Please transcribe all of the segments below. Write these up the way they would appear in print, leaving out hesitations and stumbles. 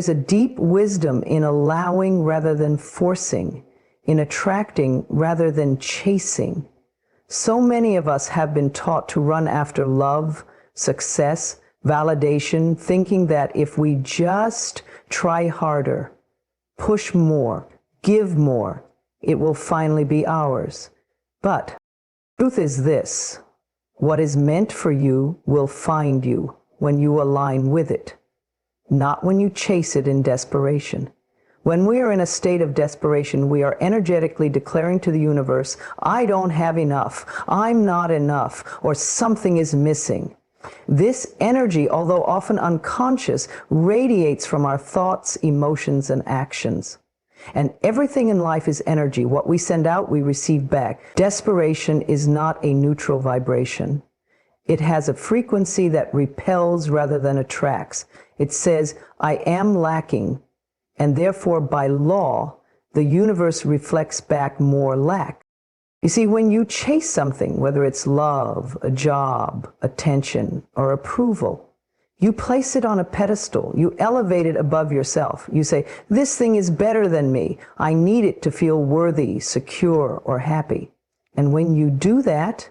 is a deep wisdom in allowing rather than forcing, in attracting rather than chasing. So many of us have been taught to run after love, success, validation, thinking that if we just try harder, push more, give more, it will finally be ours. But the truth is this: what is meant for you will find you when you align with it, not when you chase it in desperation. When we are in a state of desperation, we are energetically declaring to the universe, I don't have enough, I'm not enough, or something is missing. This energy, although often unconscious, radiates from our thoughts, emotions, and actions. And everything in life is energy. What we send out, we receive back. Desperation is not a neutral vibration. It has a frequency that repels rather than attracts. It says, I am lacking, and therefore by law, the universe reflects back more lack. You see, when you chase something, whether it's love, a job, attention, or approval, you place it on a pedestal. You elevate it above yourself. You say, this thing is better than me. I need it to feel worthy, secure, or happy. And when you do that,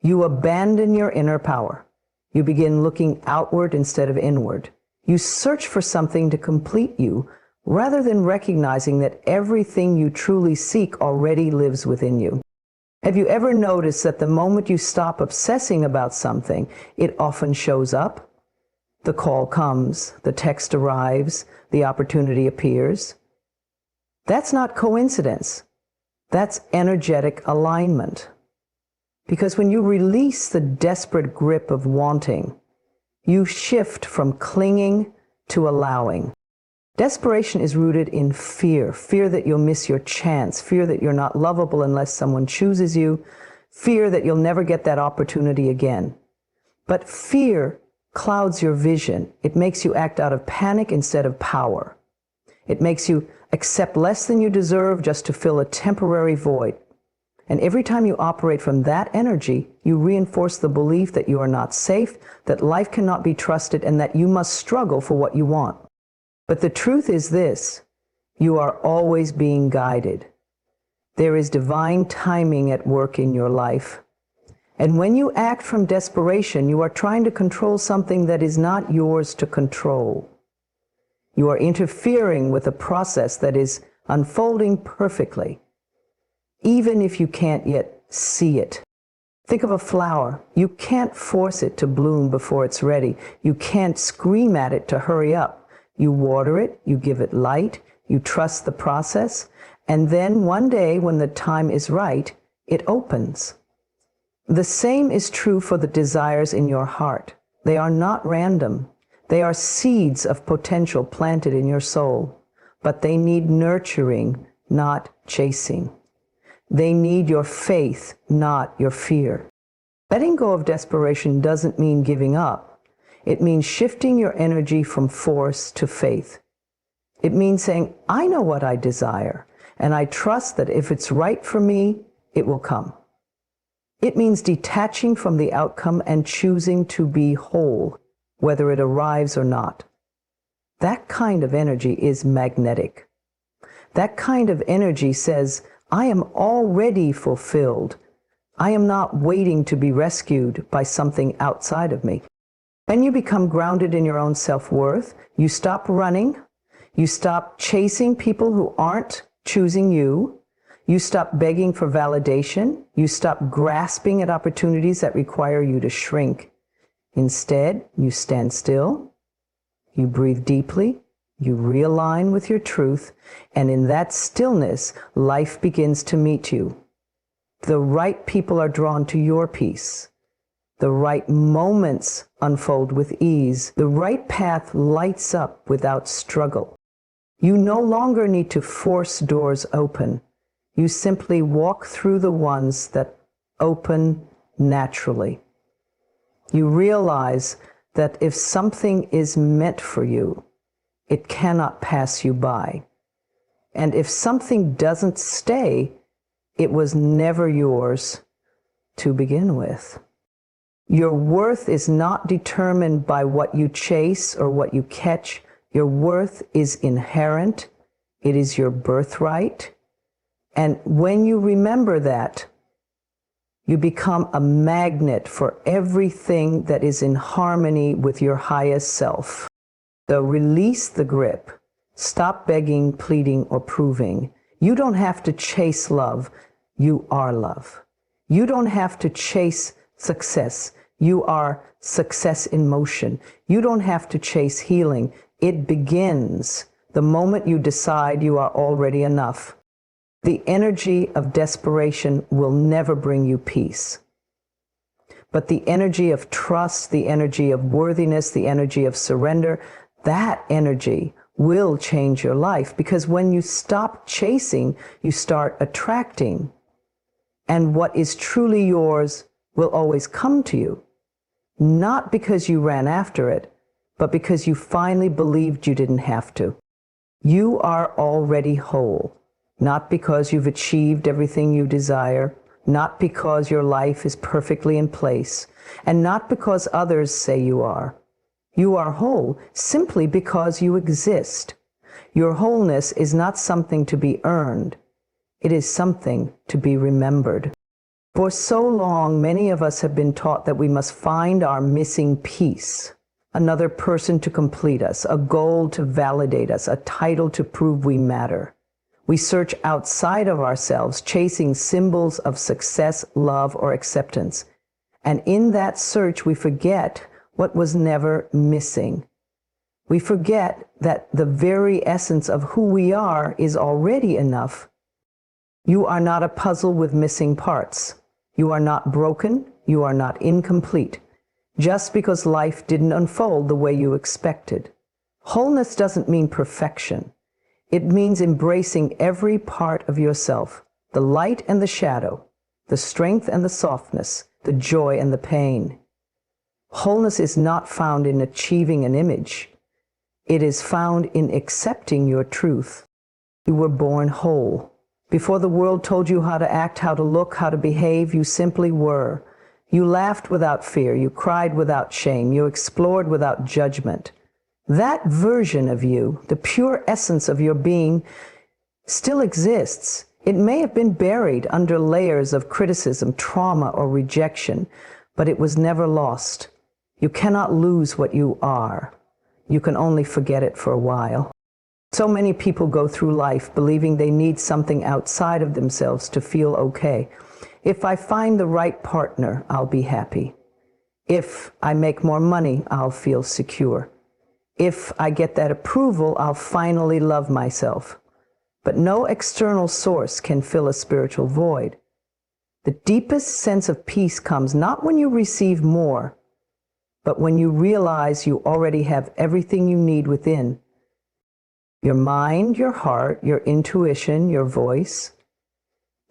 you abandon your inner power. You begin looking outward instead of inward. You search for something to complete you, rather than recognizing that everything you truly seek already lives within you. Have you ever noticed that the moment you stop obsessing about something, it often shows up? The call comes, the text arrives, the opportunity appears. That's not coincidence. That's energetic alignment. Because when you release the desperate grip of wanting, you shift from clinging to allowing. Desperation is rooted in fear. Fear that you'll miss your chance. Fear that you're not lovable unless someone chooses you. Fear that you'll never get that opportunity again. But fear clouds your vision. It makes you act out of panic instead of power. It makes you accept less than you deserve just to fill a temporary void. And every time you operate from that energy, you reinforce the belief that you are not safe, that life cannot be trusted, and that you must struggle for what you want. But the truth is this: you are always being guided. There is divine timing at work in your life. And when you act from desperation, you are trying to control something that is not yours to control. You are interfering with a process that is unfolding perfectly, even if you can't yet see it. Think of a flower. You can't force it to bloom before it's ready. You can't scream at it to hurry up. You water it, you give it light, you trust the process, and then one day when the time is right, it opens. The same is true for the desires in your heart. They are not random. They are seeds of potential planted in your soul, but they need nurturing, not chasing. They need your faith, not your fear. Letting go of desperation doesn't mean giving up. It means shifting your energy from force to faith. It means saying, I know what I desire, and I trust that if it's right for me, it will come. It means detaching from the outcome and choosing to be whole, whether it arrives or not. That kind of energy is magnetic. That kind of energy says, I am already fulfilled. I am not waiting to be rescued by something outside of me. When you become grounded in your own self-worth, you stop running, you stop chasing people who aren't choosing you, you stop begging for validation, you stop grasping at opportunities that require you to shrink. Instead, you stand still, you breathe deeply, you realign with your truth, and in that stillness, life begins to meet you. The right people are drawn to your peace. The right moments unfold with ease. The right path lights up without struggle. You no longer need to force doors open. You simply walk through the ones that open naturally. You realize that if something is meant for you, it cannot pass you by. And if something doesn't stay, it was never yours to begin with. Your worth is not determined by what you chase or what you catch. Your worth is inherent. It is your birthright. And when you remember that, you become a magnet for everything that is in harmony with your highest self. So release the grip. Stop begging, pleading, or proving. You don't have to chase love. You are love. You don't have to chase success. You are success in motion. You don't have to chase healing. It begins the moment you decide you are already enough. The energy of desperation will never bring you peace. But the energy of trust, the energy of worthiness, the energy of surrender, that energy will change your life, because when you stop chasing, you start attracting. And what is truly yours will always come to you, not because you ran after it, but because you finally believed you didn't have to. You are already whole, not because you've achieved everything you desire, not because your life is perfectly in place, and not because others say you are. You are whole simply because you exist. Your wholeness is not something to be earned. It is something to be remembered. For so long, many of us have been taught that we must find our missing piece, another person to complete us, a goal to validate us, a title to prove we matter. We search outside of ourselves, chasing symbols of success, love, or acceptance. And in that search, we forget what was never missing. We forget that the very essence of who we are is already enough. You are not a puzzle with missing parts. You are not broken. You are not incomplete, just because life didn't unfold the way you expected. Wholeness doesn't mean perfection. It means embracing every part of yourself, the light and the shadow, the strength and the softness, the joy and the pain. Wholeness is not found in achieving an image. It is found in accepting your truth. You were born whole. Before the world told you how to act, how to look, how to behave, you simply were. You laughed without fear. You cried without shame. You explored without judgment. That version of you, the pure essence of your being, still exists. It may have been buried under layers of criticism, trauma, or rejection, but it was never lost. You cannot lose what you are. You can only forget it for a while. So many people go through life believing they need something outside of themselves to feel okay. If I find the right partner, I'll be happy. If I make more money, I'll feel secure. If I get that approval, I'll finally love myself. But no external source can fill a spiritual void. The deepest sense of peace comes not when you receive more, but when you realize you already have everything you need within. Your mind, your heart, your intuition, your voice,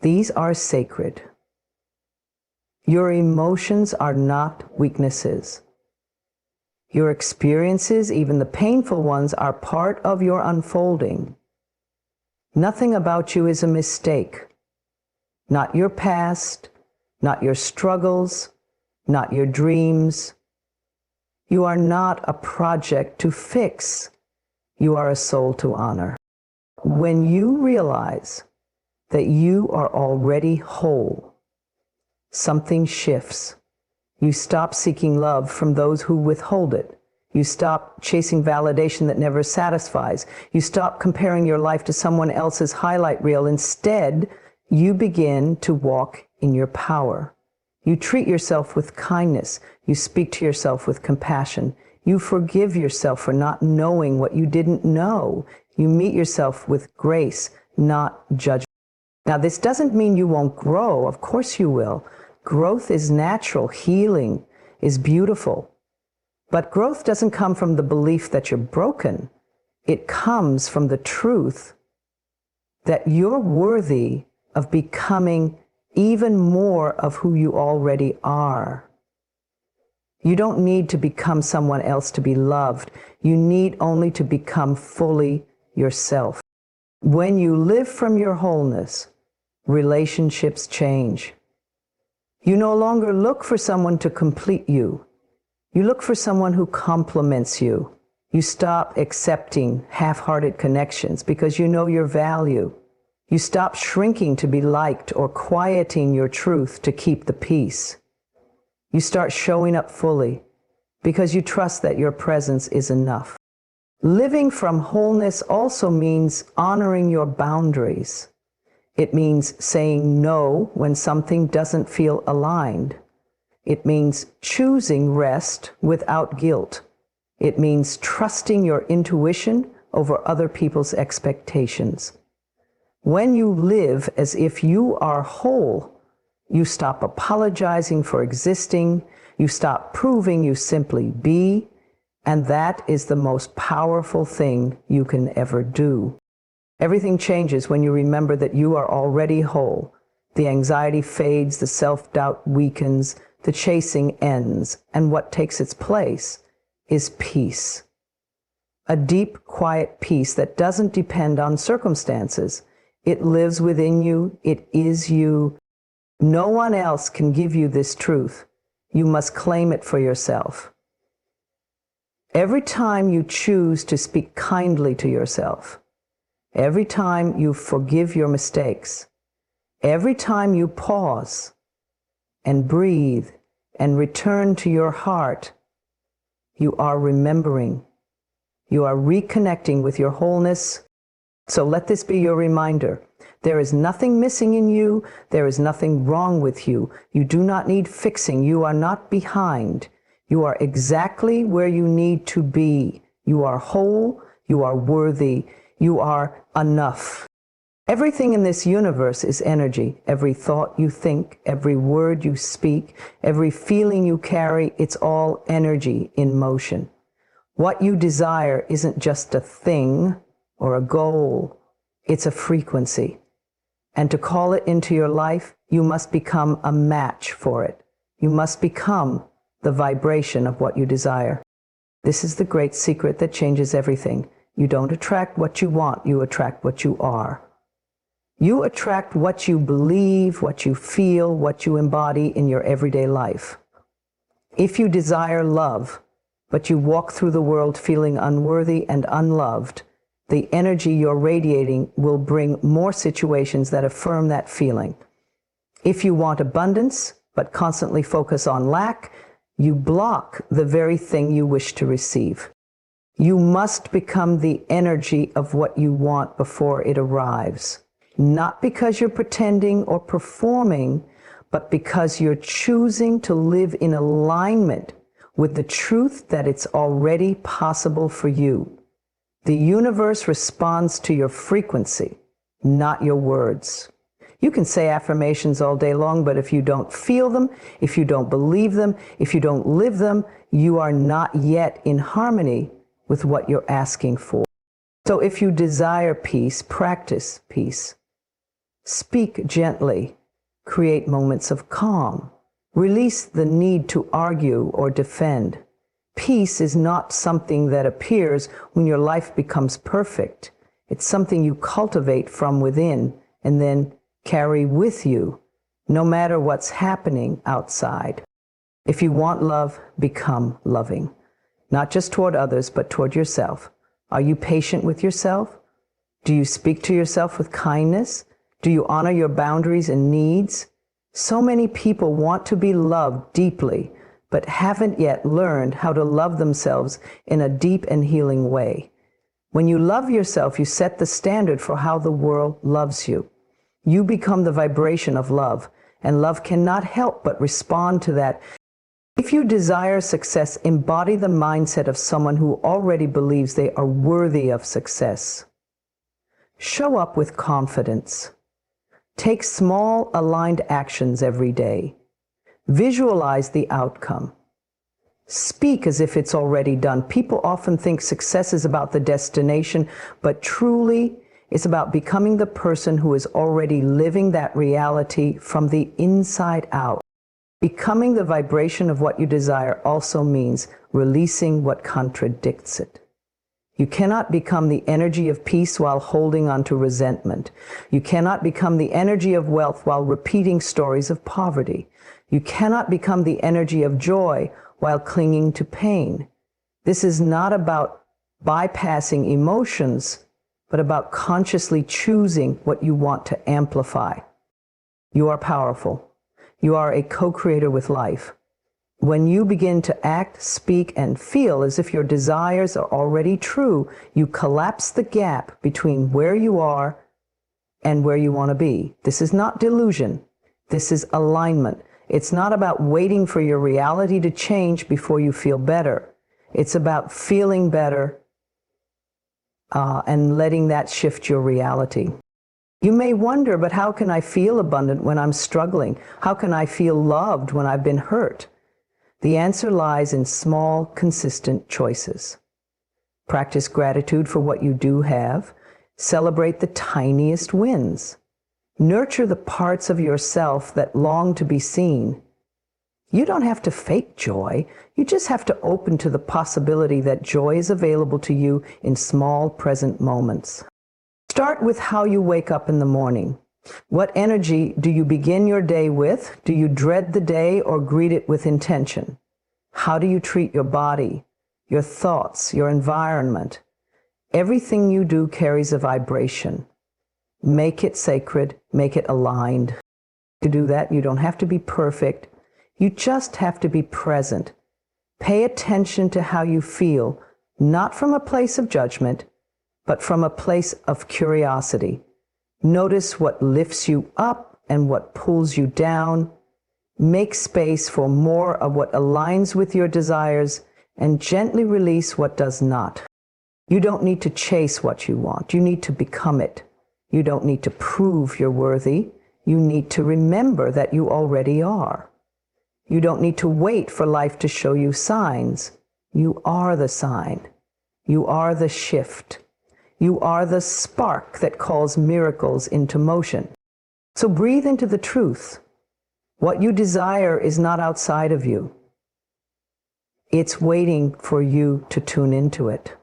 these are sacred. Your emotions are not weaknesses. Your experiences, even the painful ones, are part of your unfolding. Nothing about you is a mistake. Not your past, not your struggles, not your dreams. You are not a project to fix. You are a soul to honor. When you realize that you are already whole, something shifts. You stop seeking love from those who withhold it. You stop chasing validation that never satisfies. You stop comparing your life to someone else's highlight reel. Instead, you begin to walk in your power. You treat yourself with kindness. You speak to yourself with compassion. You forgive yourself for not knowing what you didn't know. You meet yourself with grace, not judgment. Now, this doesn't mean you won't grow. Of course you will. Growth is natural. Healing is beautiful. But growth doesn't come from the belief that you're broken. It comes from the truth that you're worthy of becoming even more of who you already are. You don't need to become someone else to be loved. You need only to become fully yourself. When you live from your wholeness, relationships change. You no longer look for someone to complete you. You look for someone who complements you. You stop accepting half-hearted connections because you know your value. You stop shrinking to be liked or quieting your truth to keep the peace. You start showing up fully because you trust that your presence is enough. Living from wholeness also means honoring your boundaries. It means saying no when something doesn't feel aligned. It means choosing rest without guilt. It means trusting your intuition over other people's expectations. When you live as if you are whole, you stop apologizing for existing, you stop proving, you simply be, and that is the most powerful thing you can ever do. Everything changes when you remember that you are already whole. The anxiety fades, the self-doubt weakens, the chasing ends, and what takes its place is peace. A deep, quiet peace that doesn't depend on circumstances. It lives within you. It is you. No one else can give you this truth. You must claim it for yourself. Every time you choose to speak kindly to yourself, every time you forgive your mistakes, every time you pause and breathe and return to your heart, you are remembering. You are reconnecting with your wholeness. So let this be your reminder. There is nothing missing in you. There is nothing wrong with you. You do not need fixing. You are not behind. You are exactly where you need to be. You are whole. You are worthy. You are enough. Everything in this universe is energy. Every thought you think, every word you speak, every feeling you carry, it's all energy in motion. What you desire isn't just a thing or a goal. It's a frequency. And to call it into your life, you must become a match for it. You must become the vibration of what you desire. This is the great secret that changes everything. You don't attract what you want, you attract what you are. You attract what you believe, what you feel, what you embody in your everyday life. If you desire love, but you walk through the world feeling unworthy and unloved, the energy you're radiating will bring more situations that affirm that feeling. If you want abundance, but constantly focus on lack, you block the very thing you wish to receive. You must become the energy of what you want before it arrives. Not because you're pretending or performing, but because you're choosing to live in alignment with the truth that it's already possible for you. The universe responds to your frequency, not your words. You can say affirmations all day long, but if you don't feel them, if you don't believe them, if you don't live them, you are not yet in harmony with what you're asking for. So if you desire peace, practice peace. Speak gently. Create moments of calm. Release the need to argue or defend. Peace is not something that appears when your life becomes perfect. It's something you cultivate from within and then carry with you, no matter what's happening outside. If you want love, become loving. Not just toward others, but toward yourself. Are you patient with yourself? Do you speak to yourself with kindness? Do you honor your boundaries and needs? So many people want to be loved deeply, but haven't yet learned how to love themselves in a deep and healing way. When you love yourself, you set the standard for how the world loves you. You become the vibration of love, and love cannot help but respond to that. If you desire success, embody the mindset of someone who already believes they are worthy of success. Show up with confidence. Take small, aligned actions every day. Visualize the outcome. Speak as if it's already done. People often think success is about the destination, but truly, it's about becoming the person who is already living that reality from the inside out. Becoming the vibration of what you desire also means releasing what contradicts it. You cannot become the energy of peace while holding on to resentment. You cannot become the energy of wealth while repeating stories of poverty. You cannot become the energy of joy while clinging to pain. This is not about bypassing emotions, but about consciously choosing what you want to amplify. You are powerful. You are a co-creator with life. When you begin to act, speak, and feel as if your desires are already true, you collapse the gap between where you are and where you want to be. This is not delusion. This is alignment. It's not about waiting for your reality to change before you feel better. It's about feeling better and letting that shift your reality. You may wonder, but how can I feel abundant when I'm struggling? How can I feel loved when I've been hurt? The answer lies in small, consistent choices. Practice gratitude for what you do have. Celebrate the tiniest wins. Nurture the parts of yourself that long to be seen. You don't have to fake joy. You just have to open to the possibility that joy is available to you in small, present moments. Start with how you wake up in the morning. What energy do you begin your day with? Do you dread the day or greet it with intention? How do you treat your body, your thoughts, your environment? Everything you do carries a vibration. Make it sacred, make it aligned. To do that, you don't have to be perfect. You just have to be present. Pay attention to how you feel, not from a place of judgment, but from a place of curiosity. Notice what lifts you up and what pulls you down. Make space for more of what aligns with your desires and gently release what does not. You don't need to chase what you want. You need to become it. You don't need to prove you're worthy. You need to remember that you already are. You don't need to wait for life to show you signs. You are the sign. You are the shift. You are the spark that calls miracles into motion. So breathe into the truth. What you desire is not outside of you. It's waiting for you to tune into it.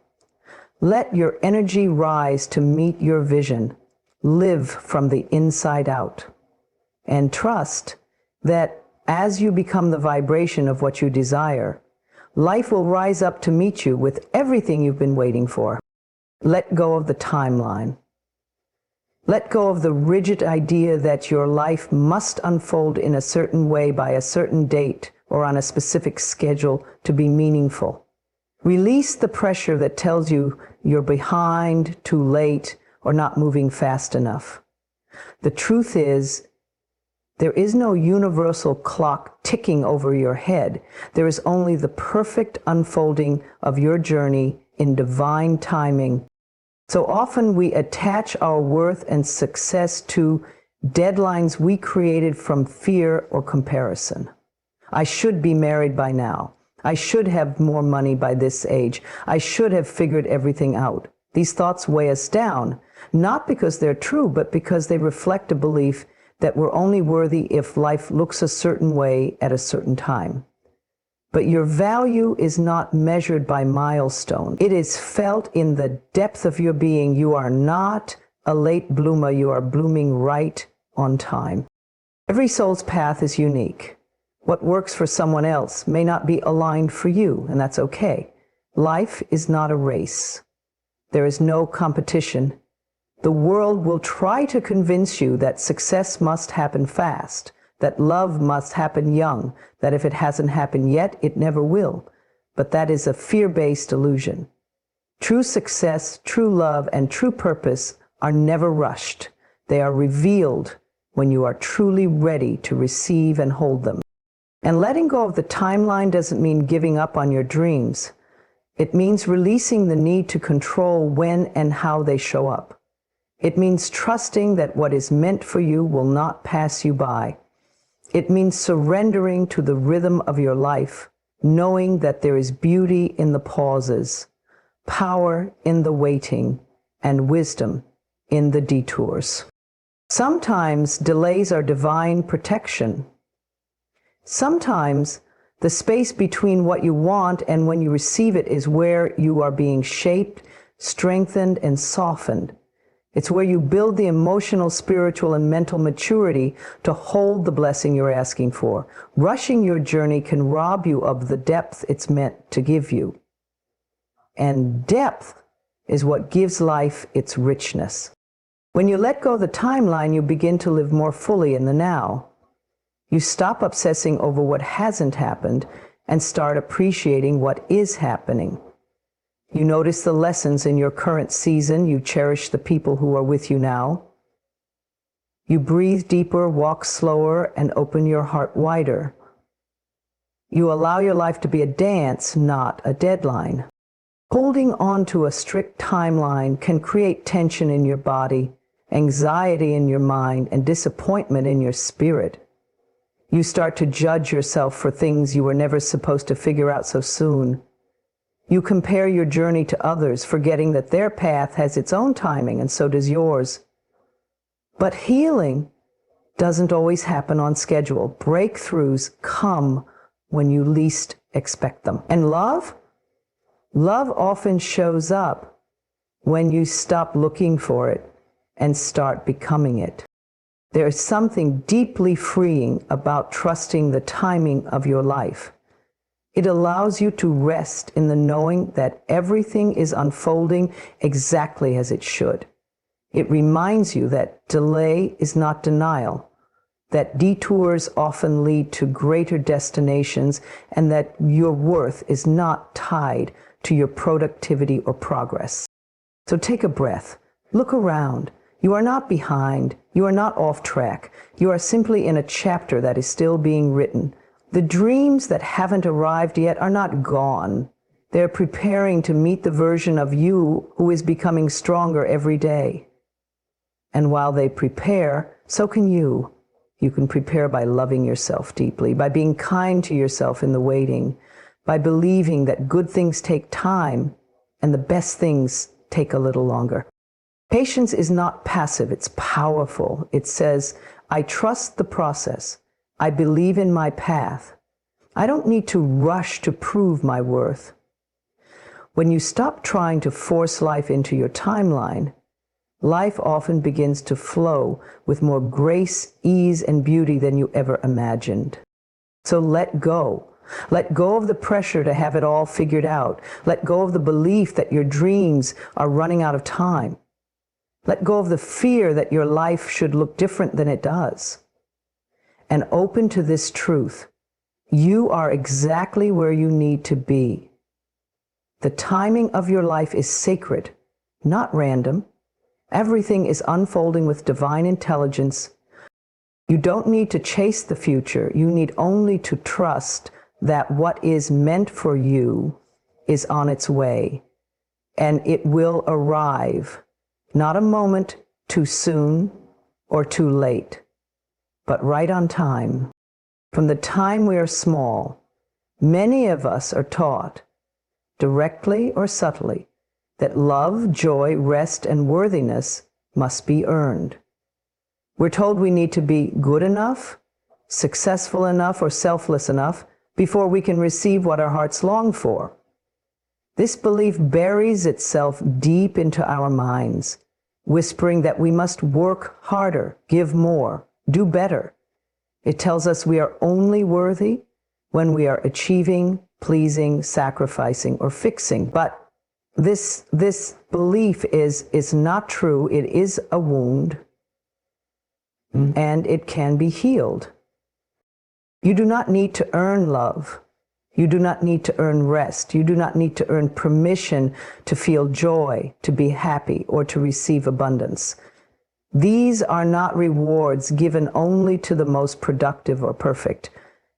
Let your energy rise to meet your vision. Live from the inside out. And trust that as you become the vibration of what you desire, life will rise up to meet you with everything you've been waiting for. Let go of the timeline. Let go of the rigid idea that your life must unfold in a certain way by a certain date or on a specific schedule to be meaningful. Release the pressure that tells you you're behind, too late, or not moving fast enough. The truth is, there is no universal clock ticking over your head. There is only the perfect unfolding of your journey in divine timing. So often we attach our worth and success to deadlines we created from fear or comparison. I should be married by now. I should have more money by this age. I should have figured everything out. These thoughts weigh us down, not because they're true, but because they reflect a belief that we're only worthy if life looks a certain way at a certain time. But your value is not measured by milestones. It is felt in the depth of your being. You are not a late bloomer. You are blooming right on time. Every soul's path is unique. What works for someone else may not be aligned for you, and that's okay. Life is not a race. There is no competition. The world will try to convince you that success must happen fast, that love must happen young, that if it hasn't happened yet, it never will. But that is a fear-based illusion. True success, true love, and true purpose are never rushed. They are revealed when you are truly ready to receive and hold them. And letting go of the timeline doesn't mean giving up on your dreams. It means releasing the need to control when and how they show up. It means trusting that what is meant for you will not pass you by. It means surrendering to the rhythm of your life, knowing that there is beauty in the pauses, power in the waiting, and wisdom in the detours. Sometimes delays are divine protection. Sometimes the space between what you want and when you receive it is where you are being shaped, strengthened, and softened. It's where you build the emotional, spiritual, and mental maturity to hold the blessing you're asking for. Rushing your journey can rob you of the depth it's meant to give you. and depth is what gives life its richness. When you let go of the timeline, you begin to live more fully in the now. You stop obsessing over what hasn't happened and start appreciating what is happening. You notice the lessons in your current season. You cherish the people who are with you now. You breathe deeper, walk slower, and open your heart wider. You allow your life to be a dance, not a deadline. Holding on to a strict timeline can create tension in your body, anxiety in your mind, and disappointment in your spirit. You start to judge yourself for things you were never supposed to figure out so soon. You compare your journey to others, forgetting that their path has its own timing, and so does yours. But healing doesn't always happen on schedule. Breakthroughs come when you least expect them. And love? Love often shows up when you stop looking for it and start becoming it. There is something deeply freeing about trusting the timing of your life. It allows you to rest in the knowing that everything is unfolding exactly as it should. It reminds you that delay is not denial, that detours often lead to greater destinations, and that your worth is not tied to your productivity or progress. So take a breath. Look around. You are not behind. You are not off track. You are simply in a chapter that is still being written. The dreams that haven't arrived yet are not gone. They're preparing to meet the version of you who is becoming stronger every day. And while they prepare, so can you. You can prepare by loving yourself deeply, by being kind to yourself in the waiting, by believing that good things take time and the best things take a little longer. Patience is not passive, it's powerful. It says, I trust the process. I believe in my path. I don't need to rush to prove my worth. When you stop trying to force life into your timeline, life often begins to flow with more grace, ease, and beauty than you ever imagined. So let go. Let go of the pressure to have it all figured out. Let go of the belief that your dreams are running out of time. Let go of the fear that your life should look different than it does. And open to this truth. You are exactly where you need to be. The timing of your life is sacred, not random. Everything is unfolding with divine intelligence. You don't need to chase the future. You need only to trust that what is meant for you is on its way, and it will arrive. Not a moment too soon or too late, but right on time. From the time we are small, many of us are taught, directly or subtly, that love, joy, rest, and worthiness must be earned. We're told we need to be good enough, successful enough, or selfless enough before we can receive what our hearts long for. This belief buries itself deep into our minds, whispering that we must work harder, give more, do better. It tells us we are only worthy when we are achieving, pleasing, sacrificing, or fixing. But this belief is not true. It is a wound, and it can be healed. You do not need to earn love. You do not need to earn rest. You do not need to earn permission to feel joy, to be happy, or to receive abundance. These are not rewards given only to the most productive or perfect.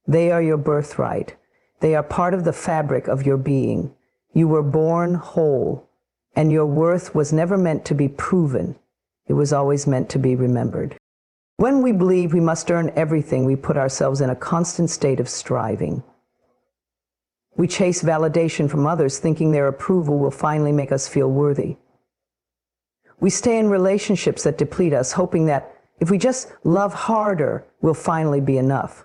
They are your birthright. They are part of the fabric of your being. You were born whole, and your worth was never meant to be proven. It was always meant to be remembered. When we believe we must earn everything, we put ourselves in a constant state of striving. We chase validation from others, thinking their approval will finally make us feel worthy. We stay in relationships that deplete us, hoping that if we just love harder, we'll finally be enough.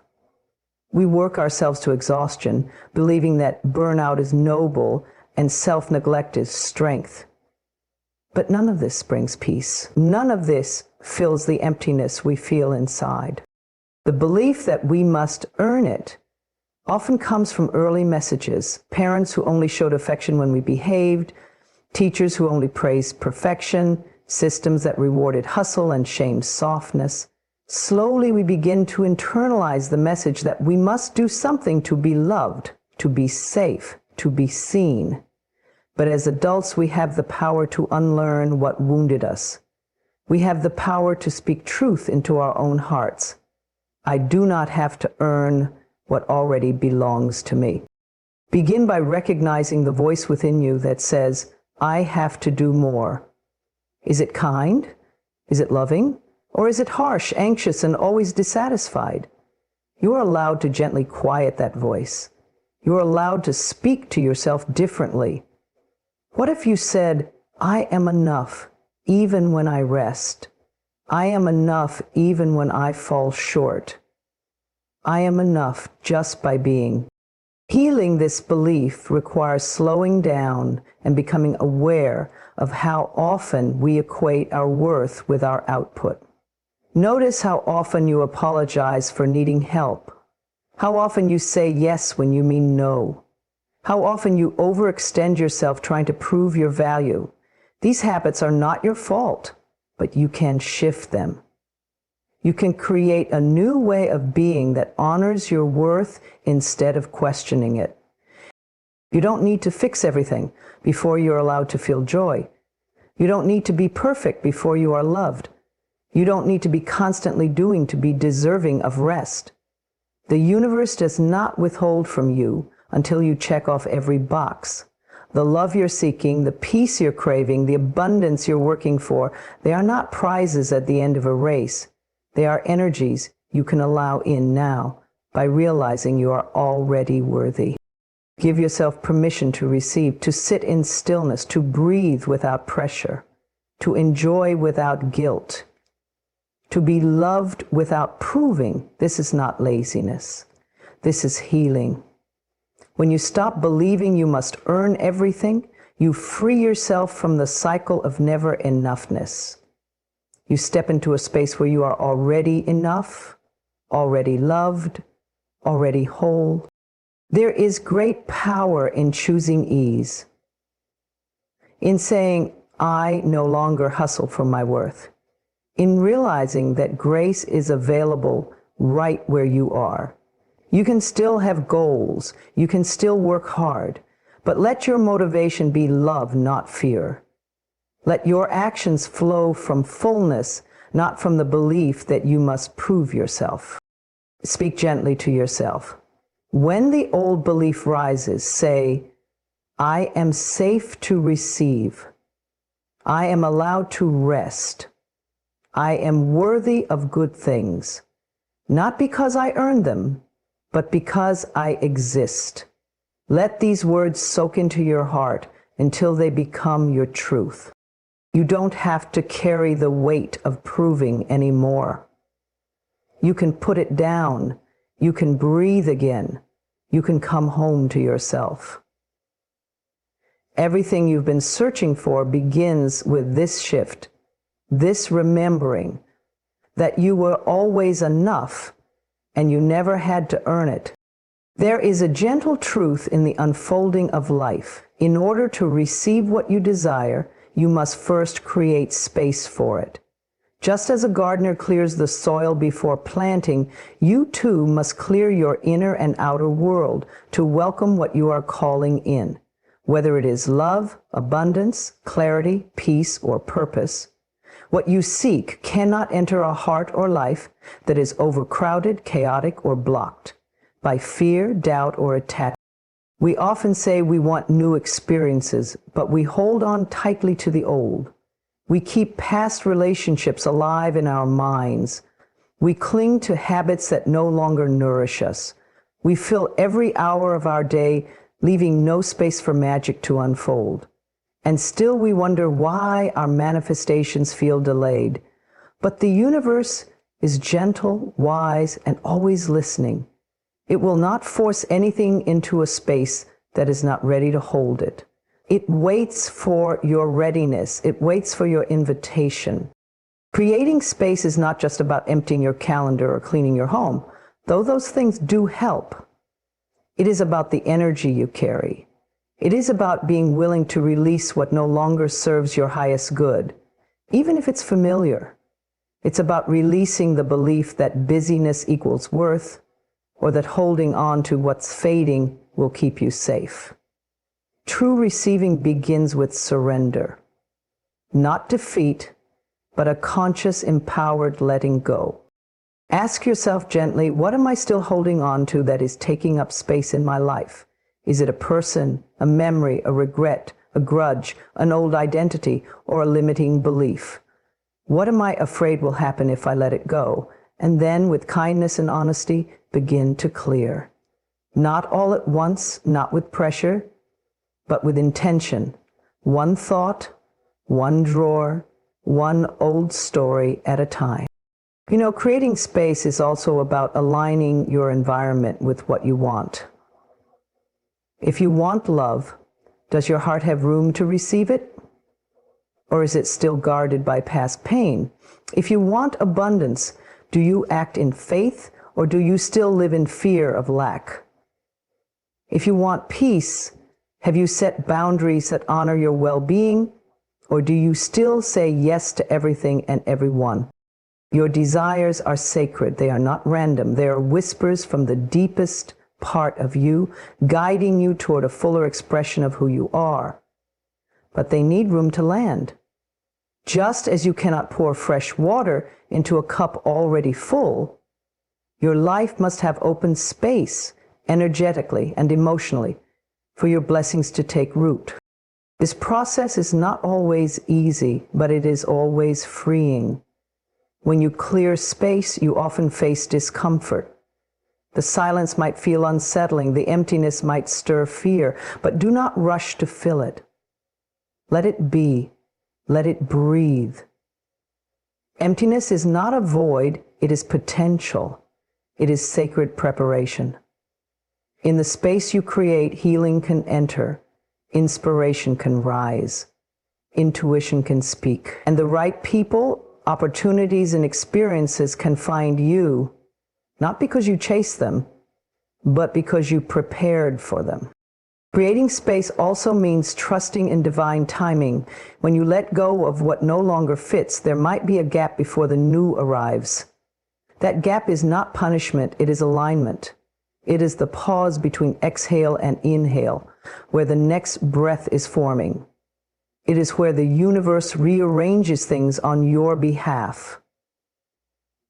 We work ourselves to exhaustion, believing that burnout is noble and self-neglect is strength. But none of this brings peace. None of this fills the emptiness we feel inside. The belief that we must earn it often comes from early messages, parents who only showed affection when we behaved, teachers who only praised perfection, systems that rewarded hustle and shamed softness. Slowly we begin to internalize the message that we must do something to be loved, to be safe, to be seen. But as adults, we have the power to unlearn what wounded us. We have the power to speak truth into our own hearts. I do not have to earn what already belongs to me. Begin by recognizing the voice within you that says, I have to do more. Is it kind? Is it loving? Or is it harsh, anxious, and always dissatisfied? You are allowed to gently quiet that voice. You are allowed to speak to yourself differently. What if you said, I am enough, even when I rest. I am enough, even when I fall short. I am enough just by being. Healing this belief requires slowing down and becoming aware of how often we equate our worth with our output. Notice how often you apologize for needing help. How often you say yes when you mean no. How often you overextend yourself trying to prove your value. These habits are not your fault, but you can shift them. You can create a new way of being that honors your worth instead of questioning it. You don't need to fix everything before you're allowed to feel joy. You don't need to be perfect before you are loved. You don't need to be constantly doing to be deserving of rest. The universe does not withhold from you until you check off every box. The love you're seeking, the peace you're craving, the abundance you're working for, they are not prizes at the end of a race. They are energies you can allow in now by realizing you are already worthy. Give yourself permission to receive, to sit in stillness, to breathe without pressure, to enjoy without guilt, to be loved without proving. This is not laziness. This is healing. When you stop believing you must earn everything, you free yourself from the cycle of never enoughness. You step into a space where you are already enough, already loved, already whole. There is great power in choosing ease, in saying, I no longer hustle for my worth, in realizing that grace is available right where you are. You can still have goals, you can still work hard, but let your motivation be love, not fear. Let your actions flow from fullness, not from the belief that you must prove yourself. Speak gently to yourself. When the old belief rises, say, I am safe to receive. I am allowed to rest. I am worthy of good things, not because I earned them, but because I exist. Let these words soak into your heart until they become your truth. You don't have to carry the weight of proving anymore. You can put it down. You can breathe again. You can come home to yourself. Everything you've been searching for begins with this shift, this remembering that you were always enough and you never had to earn it. There is a gentle truth in the unfolding of life. In order to receive what you desire, you must first create space for it. Just as a gardener clears the soil before planting, you too must clear your inner and outer world to welcome what you are calling in, whether it is love, abundance, clarity, peace, or purpose. What you seek cannot enter a heart or life that is overcrowded, chaotic, or blocked by fear, doubt, or attachment. We often say we want new experiences, but we hold on tightly to the old. We keep past relationships alive in our minds. We cling to habits that no longer nourish us. We fill every hour of our day, leaving no space for magic to unfold. And still we wonder why our manifestations feel delayed. But the universe is gentle, wise, and always listening. It will not force anything into a space that is not ready to hold it. It waits for your readiness. It waits for your invitation. Creating space is not just about emptying your calendar or cleaning your home, though those things do help. It is about the energy you carry. It is about being willing to release what no longer serves your highest good, even if it's familiar. It's about releasing the belief that busyness equals worth, or that holding on to what's fading will keep you safe. True receiving begins with surrender. Not defeat, but a conscious, empowered letting go. Ask yourself gently, what am I still holding on to that is taking up space in my life? Is it a person, a memory, a regret, a grudge, an old identity, or a limiting belief? What am I afraid will happen if I let it go? And then, with kindness and honesty, begin to clear. Not all at once, not with pressure, but with intention. One thought, one drawer, one old story at a time. Creating space is also about aligning your environment with what you want. If you want love, does your heart have room to receive it? Or is it still guarded by past pain? If you want abundance, do you act in faith, or do you still live in fear of lack? If you want peace, have you set boundaries that honor your well-being, or do you still say yes to everything and everyone? Your desires are sacred. They are not random. They are whispers from the deepest part of you, guiding you toward a fuller expression of who you are. But they need room to land. Just as you cannot pour fresh water into a cup already full, your life must have open space, energetically and emotionally, for your blessings to take root. This process is not always easy, but it is always freeing. When you clear space, you often face discomfort. The silence might feel unsettling, the emptiness might stir fear, but do not rush to fill it. Let it be. Let it breathe. Emptiness is not a void, it is potential. It is sacred preparation. In the space you create, healing can enter, inspiration can rise, intuition can speak, and the right people, opportunities, and experiences can find you, not because you chase them, but because you prepared for them. Creating space also means trusting in divine timing. When you let go of what no longer fits, there might be a gap before the new arrives. That gap is not punishment, it is alignment. It is the pause between exhale and inhale, where the next breath is forming. It is where the universe rearranges things on your behalf.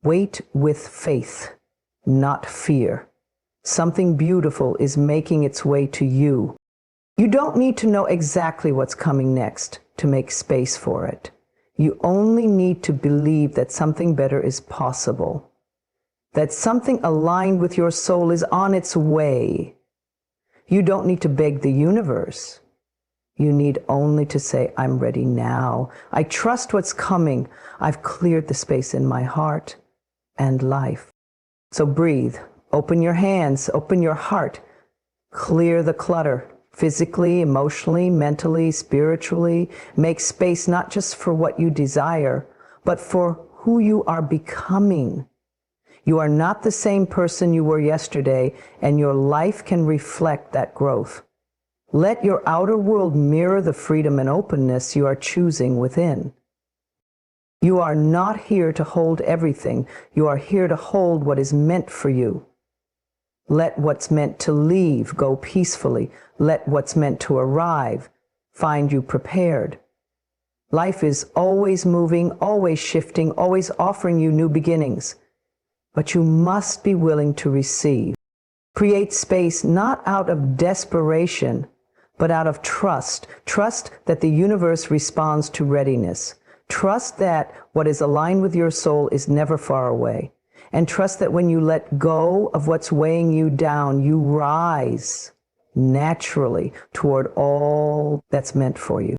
Wait with faith, not fear. Something beautiful is making its way to you. You don't need to know exactly what's coming next to make space for it. You only need to believe that something better is possible, that something aligned with your soul is on its way. You don't need to beg the universe. You need only to say, I'm ready now. I trust what's coming. I've cleared the space in my heart and life. So breathe. Open your hands, open your heart, clear the clutter, physically, emotionally, mentally, spiritually. Make space not just for what you desire, but for who you are becoming. You are not the same person you were yesterday, and your life can reflect that growth. Let your outer world mirror the freedom and openness you are choosing within. You are not here to hold everything. You are here to hold what is meant for you. Let what's meant to leave go peacefully. Let what's meant to arrive find you prepared. Life is always moving, always shifting, always offering you new beginnings. But you must be willing to receive. Create space not out of desperation, but out of trust. Trust that the universe responds to readiness. Trust that what is aligned with your soul is never far away. And trust that when you let go of what's weighing you down, you rise naturally toward all that's meant for you.